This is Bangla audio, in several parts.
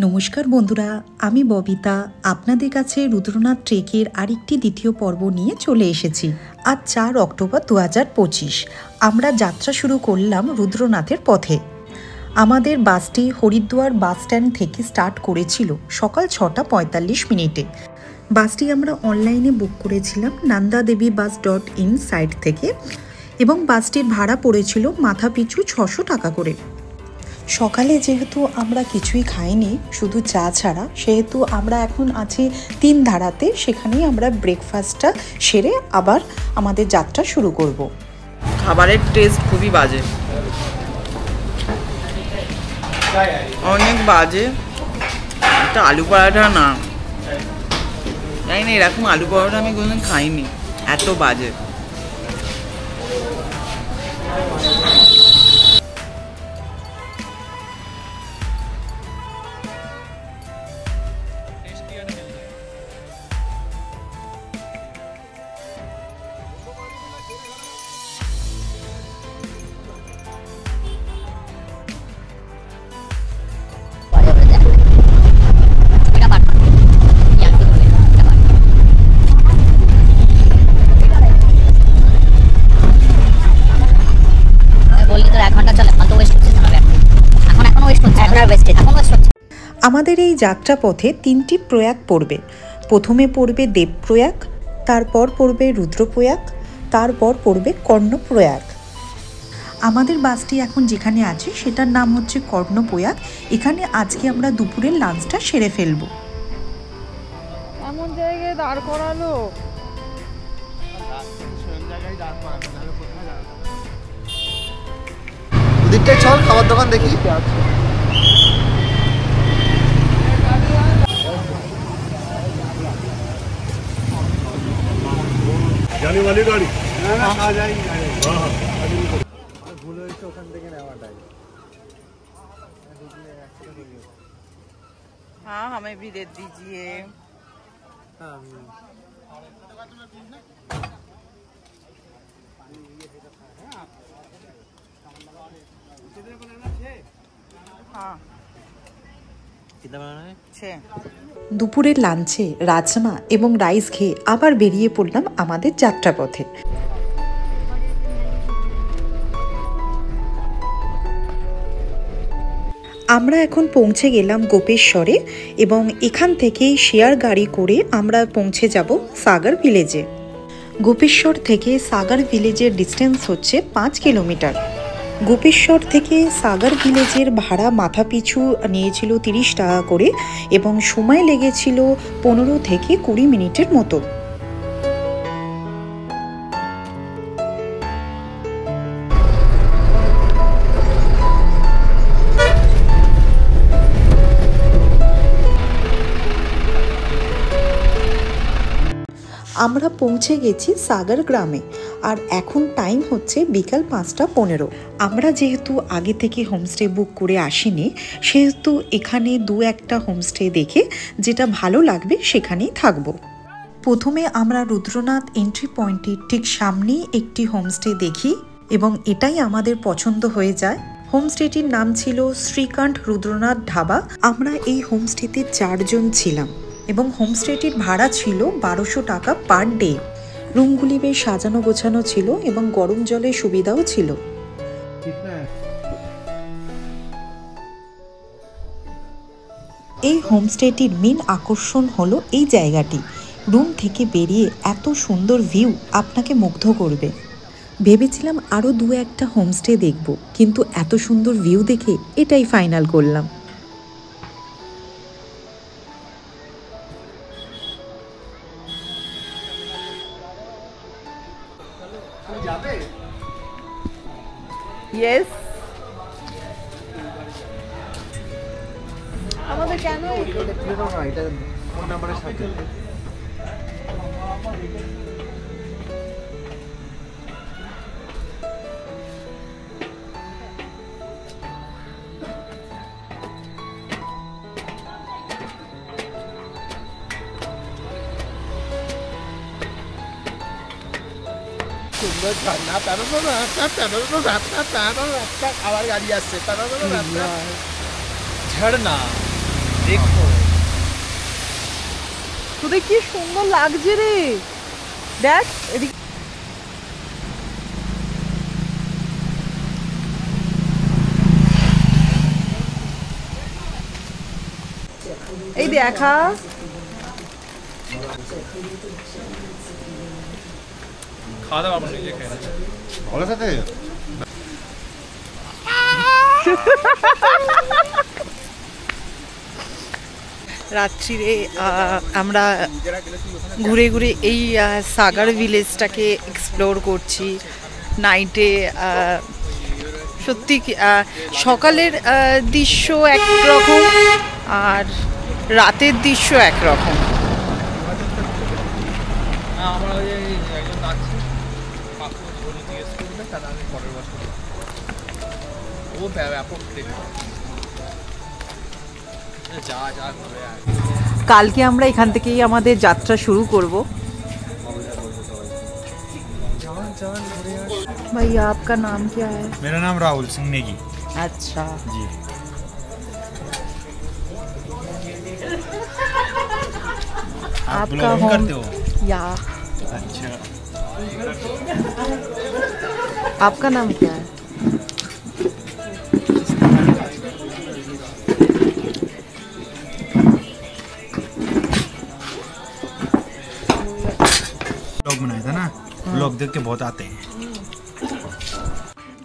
নমস্কার বন্ধুরা, আমি ববিতা আপনাদের কাছে রুদ্রনাথ ট্রেকের আরেকটি দ্বিতীয় পর্ব নিয়ে চলে এসেছি। আজ 4 অক্টোবর 2025 আমরা যাত্রা শুরু করলাম রুদ্রনাথের পথে। আমাদের বাসটি হরিদ্বার বাস স্ট্যান্ড থেকে স্টার্ট করেছিল সকাল 6:45 বাসটি আমরা অনলাইনে বুক করেছিলাম nandadeviBus.in সাইট থেকে এবং বাসটির ভাড়া পড়েছিল মাথাপিছু 600 টাকা করে। সকালে যেহেতু আমরা কিছুই খাইনি, শুধু চা ছাড়া, সেহেতু আমরা এখন আছি 3 ধারাতে। সেখানেই আমরা ব্রেকফাস্টটা সেরে আবার আমাদের যাত্রা শুরু করব। খাবারের টেস্ট খুবই বাজে, অনেক বাজে। একটা আলু পরোটা না, জানি না এরকম আলু পরোটা আমি কোনোদিন খাইনি, এত বাজে। আমাদের এই যাত্রাপথে 3টি প্রয়াগ পড়বে। প্রথমে পড়বে দেবপ্রয়াগ, তারপর পড়বে রুদ্রপ্রয়াগ, তারপর পড়বে কর্ণপ্রয়াগ। আমাদের বাসটি এখন যেখানে আছে সেটার নাম হচ্ছে কর্ণপ্রয়াগ। এখানে আজকে আমরা দুপুরের লাঞ্চটা সেরে ফেলবো। এমন জায়গায় দাঁড় করালো, দুদিকটাই চল, খাবার দোকান দেখি। जाने वाली गाड़ी ना आ जाएगी गाड़ी। भूल हुई तो ওখান থেকে নেওয়াটাই। हाँ हमें भी दे दीजिए। हाँ দুপুরের লাঞ্চে রাজমা এবং রাইস খেয়ে আবার বেরিয়ে পড়লাম আমাদের যাত্রাপথে। আমরা এখন পৌঁছে গেলাম গোপেশ্বরে এবং এখান থেকেই শেয়ার গাড়ি করে আমরা পৌঁছে যাব সাগর ভিলেজে। গোপেশ্বর থেকে সাগর ভিলেজের ডিস্টেন্স হচ্ছে 5 কিলোমিটার। গোপেশ্বর থেকে সাগর ভিলেজের ভাড়া মাথাপিছু নিয়েছিল 30 টাকা করে এবং সময় লেগেছিল 15 থেকে 20 মিনিটের মতো। আমরা পৌঁছে গেছি সাগর গ্রামে আর এখন টাইম হচ্ছে বিকাল 5:15। আমরা যেহেতু আগে থেকে হোমস্টে বুক করে আসিনি, সেহেতু এখানে 2-1টা হোমস্টে দেখে যেটা ভালো লাগবে সেখানেই থাকবো। প্রথমে আমরা রুদ্রনাথ এন্ট্রি পয়েন্টের ঠিক সামনেই একটি হোমস্টে দেখি এবং এটাই আমাদের পছন্দ হয়ে যায়। হোমস্টেটির নাম ছিল শ্রীকান্ত রুদ্রনাথ ধাবা। আমরা এই হোমস্টেতে 4 জন ছিলাম এবং হোমস্টেটির ভাড়া ছিল 1200 টাকা পার ডে। রুমগুলি বেশ সাজানো গোছানো ছিল এবং গরম জলের সুবিধাও ছিল। এই হোমস্টেটির মেন আকর্ষণ হলো এই জায়গাটি। রুম থেকে বেরিয়ে এত সুন্দর ভিউ আপনাকে মুগ্ধ করবে। ভেবেছিলাম আরও 2-1টা হোমস্টে দেখব, কিন্তু এত সুন্দর ভিউ দেখে এটাই ফাইনাল করলাম। ইয়েস, আমাদের কেন এটা ফোন নাম্বারের সাথে झरना দেখো তোদের কি সুন্দর লাগছে রে, দেখ এদিকে। এই দেখা খাওয়া দাওয়া আমরা নিজে খেয়ে নিচ্ছি। ভালো সাথে রাত্রিরে আমরা ঘুরে ঘুরে এই সাগার ভিলেজটাকে এক্সপ্লোর করছি। নাইটে সত্যি সকালের দৃশ্য একরকম আর রাতের দৃশ্য একরকম। আমরা ওই একজন যাচ্ছি কাকু ধরে জিজ্ঞেস করবে, তাহলে আমি পরের বছর ও ব্যাপক দেখবো যা যা ঘুরে আর। কালকে আমরা এখান থেকেই আমাদের যাত্রা শুরু করব। भैया आपका नाम क्या है? मेरा नाम राहुल सिंह नेगी। अच्छा जी। आप आपका ब्लॉगिंग होम करते हो? या अच्छा। आपका नाम क्या है? ब्लॉग बनाया था ना, ब्लॉग देख के बहुत आते हैं।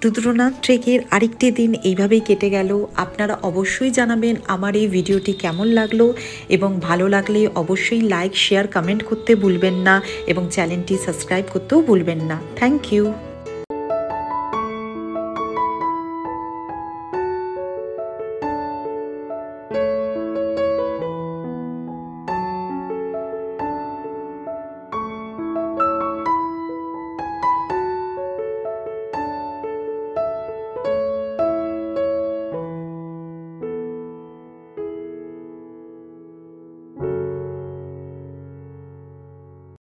রুদ্রনাথ ট্রেকের আরেকটি দিন এইভাবেই কেটে গেল। আপনারা অবশ্যই জানাবেন আমার এই ভিডিওটি কেমন লাগলো, এবং ভালো লাগলে অবশ্যই লাইক শেয়ার কমেন্ট করতে ভুলবেন না, এবং চ্যানেলটি সাবস্ক্রাইব করতেও ভুলবেন না। Thank you.